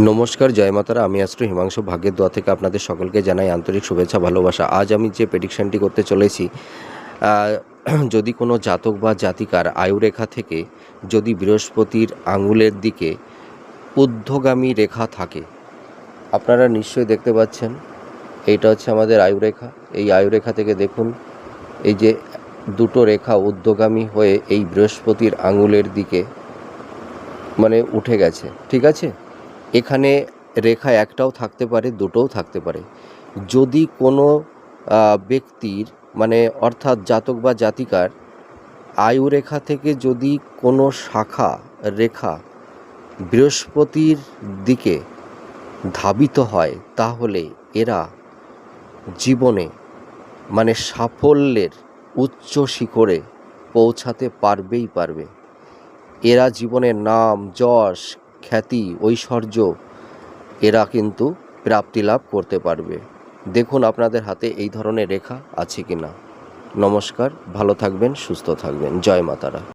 নমস্কার, জয় মাতারা। আমি অ্যাস্ট্রো হিমাংশু ভাগ্যের দোয়া থেকে আপনাদের সকলকে জানাই আন্তরিক শুভেচ্ছা, ভালোবাসা। আজ আমি যে প্রেডিকশানটি করতে চলেছি, যদি কোনো জাতক বা জাতিকার আয়ুরেখা থেকে যদি বৃহস্পতির আঙুলের দিকে ঊর্ধ্বগামী রেখা থাকে, আপনারা নিশ্চয়ই দেখতে পাচ্ছেন এইটা হচ্ছে আমাদের আয়ুরেখা। এই আয়ুরেখা থেকে দেখুন, এই যে দুটো রেখা ঊর্ধ্বগামী হয়ে এই বৃহস্পতির আঙুলের দিকে মানে উঠে গেছে, ঠিক আছে। এখানে রেখা একটাও থাকতে পারে, দুটোও থাকতে পারে। যদি কোনো ব্যক্তির মানে অর্থাৎ জাতক বা জাতিকার আয়ুরেখা থেকে যদি কোনো শাখা রেখা বৃহস্পতির দিকে ধাবিত হয়, তাহলে এরা জীবনে মানে সাফল্যের উচ্চ শিখরে পৌঁছাতে পারবেই পারবে। এরা জীবনে নাম, যশ, খ্যাতি, ঐশ্বর্য এরা কিন্তু প্রাপ্তি লাভ করতে পারবে। দেখুন আপনাদের হাতে এই ধরনের রেখা আছে কি না। নমস্কার, ভালো থাকবেন, সুস্থ থাকবেন। জয় মাতারা।